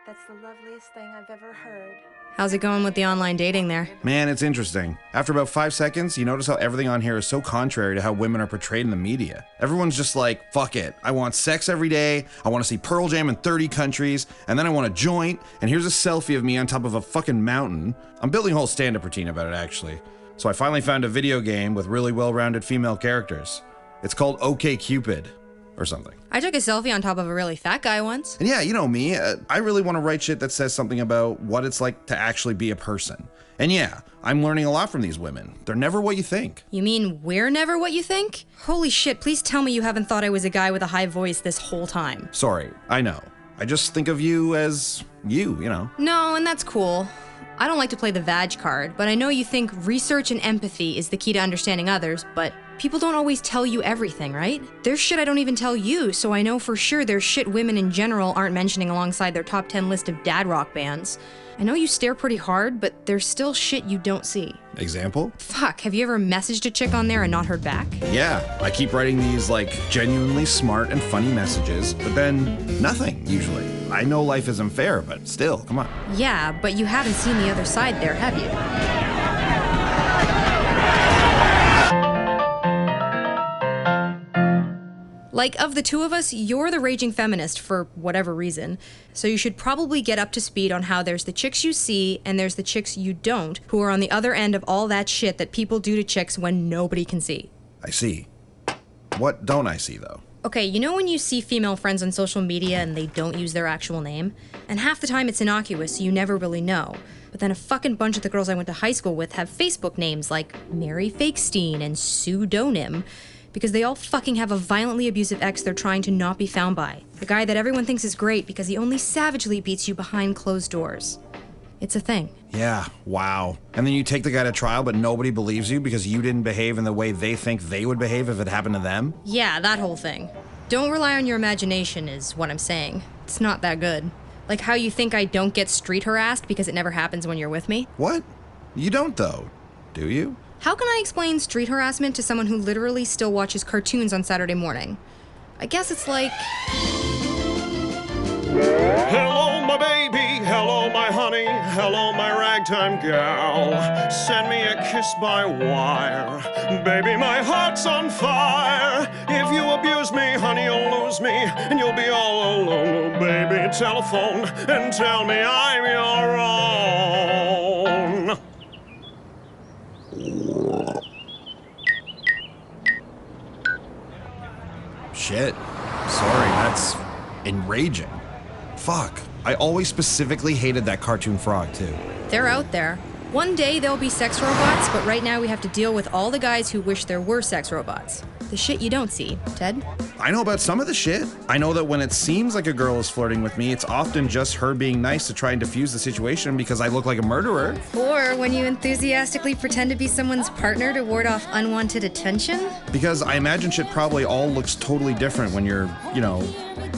That's the loveliest thing I've ever heard. How's it going with the online dating there? Man, it's interesting. After about 5 seconds, you notice how everything on here is so contrary to how women are portrayed in the media. Everyone's just like, fuck it. I want sex every day. I want to see Pearl Jam in 30 countries. And then I want a joint. And here's a selfie of me on top of a fucking mountain. I'm building a whole stand-up routine about it, actually. So I finally found a video game with really well-rounded female characters. It's called OkCupid. Or something. I took a selfie on top of a really fat guy once. And yeah, you know me, I really want to write shit that says something about what it's like to actually be a person. And yeah, I'm learning a lot from these women. They're never what you think. You mean we're never what you think? Holy shit, please tell me you haven't thought I was a guy with a high voice this whole time. Sorry, I know. I just think of you as you know. No, and that's cool. I don't like to play the vag card, but I know you think research and empathy is the key to understanding others, but people don't always tell you everything, right? There's shit I don't even tell you, so I know for sure there's shit women in general aren't mentioning alongside their top 10 list of dad rock bands. I know you stare pretty hard, but there's still shit you don't see. Example? Fuck, have you ever messaged a chick on there and not heard back? Yeah, I keep writing these like genuinely smart and funny messages, but then nothing, usually. I know life isn't fair, but still, come on. Yeah, but you haven't seen the other side there, have you? Like, of the two of us, you're the raging feminist for whatever reason. So you should probably get up to speed on how there's the chicks you see and there's the chicks you don't, who are on the other end of all that shit that people do to chicks when nobody can see. I see. What don't I see, though? Okay, you know when you see female friends on social media and they don't use their actual name? And half the time it's innocuous, so you never really know. But then a fucking bunch of the girls I went to high school with have Facebook names like Mary Fakestein and Pseudonym, because they all fucking have a violently abusive ex they're trying to not be found by. The guy that everyone thinks is great because he only savagely beats you behind closed doors. It's a thing. Yeah, wow. And then you take the guy to trial, but nobody believes you because you didn't behave in the way they think they would behave if it happened to them? Yeah, that whole thing. Don't rely on your imagination is what I'm saying. It's not that good. Like how you think I don't get street harassed because it never happens when you're with me? What? You don't, though, do you? How can I explain street harassment to someone who literally still watches cartoons on Saturday morning? I guess it's like... Hello, my baby. Hello, my honey. Hello, my ragtime gal. Send me a kiss by wire. Baby, my heart's on fire. If you abuse me, honey, you'll lose me. And you'll be all alone, oh, baby. Telephone and tell me I'm your own. Shit. Sorry, that's enraging. Fuck. I always specifically hated that cartoon frog, too. They're out there. One day they'll be sex robots, but right now we have to deal with all the guys who wish there were sex robots. The shit you don't see, Ted. I know about some of the shit. I know that when it seems like a girl is flirting with me, it's often just her being nice to try and defuse the situation because I look like a murderer. Or when you enthusiastically pretend to be someone's partner to ward off unwanted attention. Because I imagine shit probably all looks totally different when you're, you know,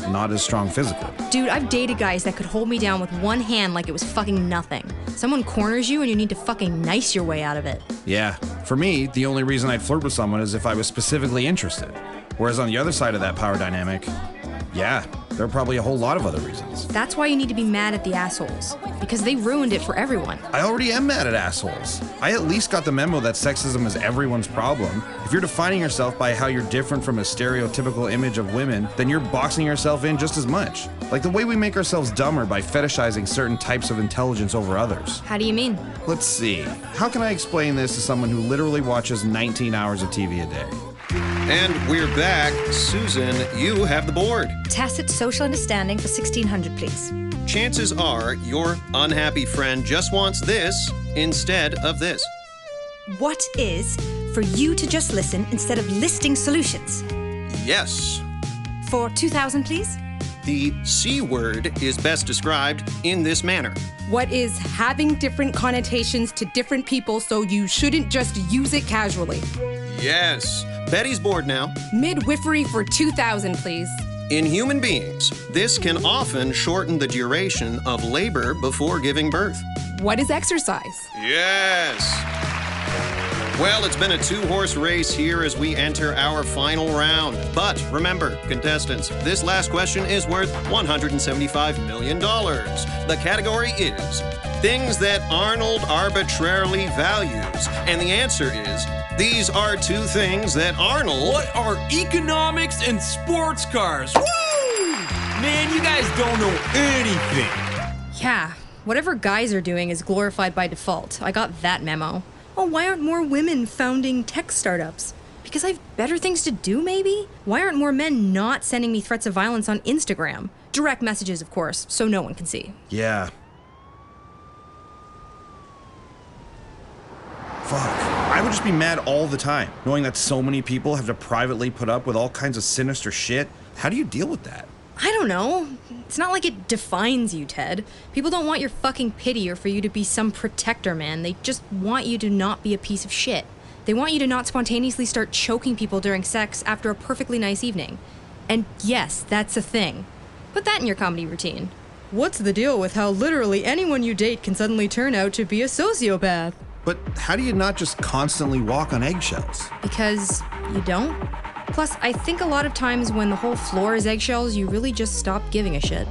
not as strong physically. Dude, I've dated guys that could hold me down with one hand like it was fucking nothing. Someone corners you and you need to fucking nice your way out of it. Yeah. For me, the only reason I'd flirt with someone is if I was specifically interested. Whereas on the other side of that power dynamic, yeah, there are probably a whole lot of other reasons. That's why you need to be mad at the assholes. Because they ruined it for everyone. I already am mad at assholes. I at least got the memo that sexism is everyone's problem. If you're defining yourself by how you're different from a stereotypical image of women, then you're boxing yourself in just as much. Like the way we make ourselves dumber by fetishizing certain types of intelligence over others. How do you mean? Let's see. How can I explain this to someone who literally watches 19 hours of TV a day? And we're back. Susan, you have the board. Tacit social understanding for 1600, please. Chances are your unhappy friend just wants this instead of this. What is for you to just listen instead of listing solutions? Yes. For 2000, please. The C word is best described in this manner. What is having different connotations to different people, so you shouldn't just use it casually. Yes. Betty's board now. Midwifery for 2000, please. In human beings, this can often shorten the duration of labor before giving birth. What is exercise? Yes. Well, it's been a two-horse race here as we enter our final round. But remember, contestants, this last question is worth $175 million. The category is things that Arnold arbitrarily values. And the answer is, these are two things that Arnold... What are economics and sports cars? Woo! Man, you guys don't know anything. Yeah, whatever guys are doing is glorified by default. I got that memo. Oh, why aren't more women founding tech startups? Because I have better things to do, maybe? Why aren't more men not sending me threats of violence on Instagram? Direct messages, of course, so no one can see. Yeah. Fuck. I would just be mad all the time, knowing that so many people have to privately put up with all kinds of sinister shit. How do you deal with that? I don't know. It's not like it defines you, Ted. People don't want your fucking pity or for you to be some protector, man. They just want you to not be a piece of shit. They want you to not spontaneously start choking people during sex after a perfectly nice evening. And yes, that's a thing. Put that in your comedy routine. What's the deal with how literally anyone you date can suddenly turn out to be a sociopath? But how do you not just constantly walk on eggshells? Because you don't? Plus, I think a lot of times when the whole floor is eggshells, you really just stop giving a shit.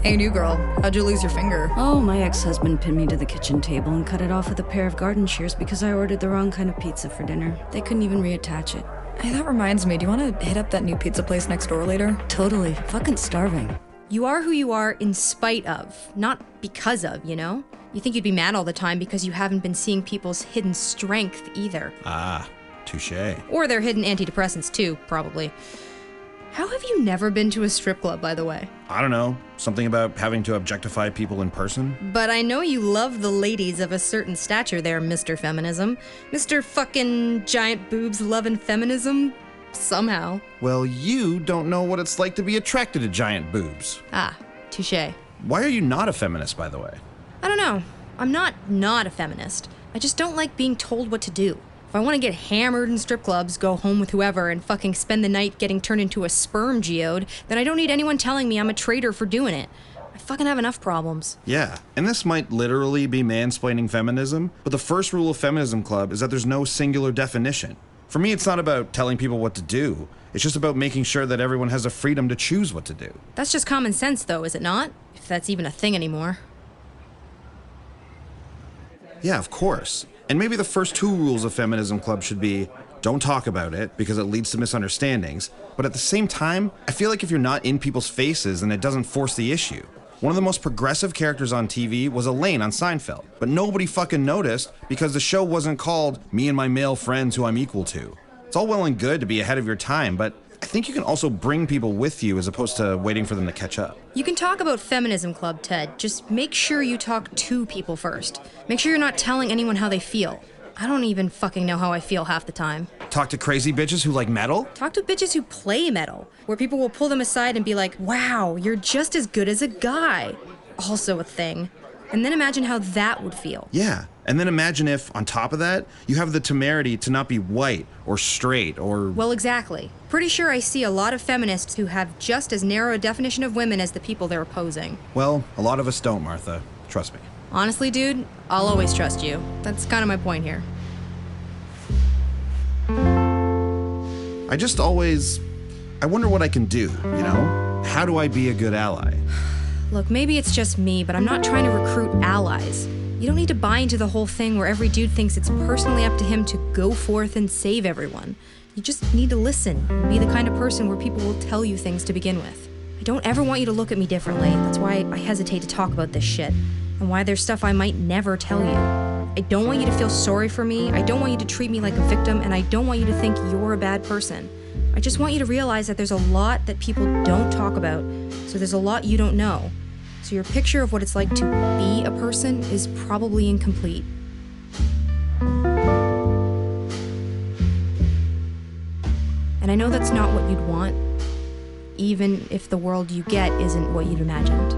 Hey, new girl, how'd you lose your finger? Oh, my ex-husband pinned me to the kitchen table and cut it off with a pair of garden shears because I ordered the wrong kind of pizza for dinner. They couldn't even reattach it. Hey, that reminds me, do you want to hit up that new pizza place next door later? Totally. Fucking starving. You are who you are in spite of, not because of, you know? You think you'd be mad all the time because you haven't been seeing people's hidden strength either. Ah, touché. Or their hidden antidepressants too, probably. How have you never been to a strip club, by the way? I don't know. Something about having to objectify people in person? But I know you love the ladies of a certain stature there, Mr. Feminism. Mr. fucking giant boobs loving feminism. Somehow. Well, you don't know what it's like to be attracted to giant boobs. Ah, touché. Why are you not a feminist, by the way? I don't know. I'm not a feminist. I just don't like being told what to do. If I want to get hammered in strip clubs, go home with whoever, and fucking spend the night getting turned into a sperm geode, then I don't need anyone telling me I'm a traitor for doing it. I fucking have enough problems. Yeah, and this might literally be mansplaining feminism, but the first rule of Feminism Club is that there's no singular definition. For me, it's not about telling people what to do. It's just about making sure that everyone has the freedom to choose what to do. That's just common sense, though, is it not? If that's even a thing anymore. Yeah, of course. And maybe the first two rules of Feminism Club should be, don't talk about it because it leads to misunderstandings. But at the same time, I feel like if you're not in people's faces, then it doesn't force the issue. One of the most progressive characters on TV was Elaine on Seinfeld, but nobody fucking noticed because the show wasn't called Me and My Male Friends Who I'm Equal To. It's all well and good to be ahead of your time, but I think you can also bring people with you as opposed to waiting for them to catch up. You can talk about Feminism Club, Ted. Just make sure you talk to people first. Make sure you're not telling anyone how they feel. I don't even fucking know how I feel half the time. Talk to crazy bitches who like metal? Talk to bitches who play metal, where people will pull them aside and be like, wow, you're just as good as a guy. Also a thing. And then imagine how that would feel. Yeah, and then imagine if, on top of that, you have the temerity to not be white or straight or... Well, exactly. Pretty sure I see a lot of feminists who have just as narrow a definition of women as the people they're opposing. Well, a lot of us don't, Martha. Trust me. Honestly, dude, I'll always trust you. That's kind of my point here. I wonder what I can do, you know? How do I be a good ally? Look, maybe it's just me, but I'm not trying to recruit allies. You don't need to buy into the whole thing where every dude thinks it's personally up to him to go forth and save everyone. You just need to listen and be the kind of person where people will tell you things to begin with. I don't ever want you to look at me differently. That's why I hesitate to talk about this shit, and why there's stuff I might never tell you. I don't want you to feel sorry for me, I don't want you to treat me like a victim, and I don't want you to think you're a bad person. I just want you to realize that there's a lot that people don't talk about, so there's a lot you don't know. So your picture of what it's like to be a person is probably incomplete. And I know that's not what you'd want, even if the world you get isn't what you'd imagined.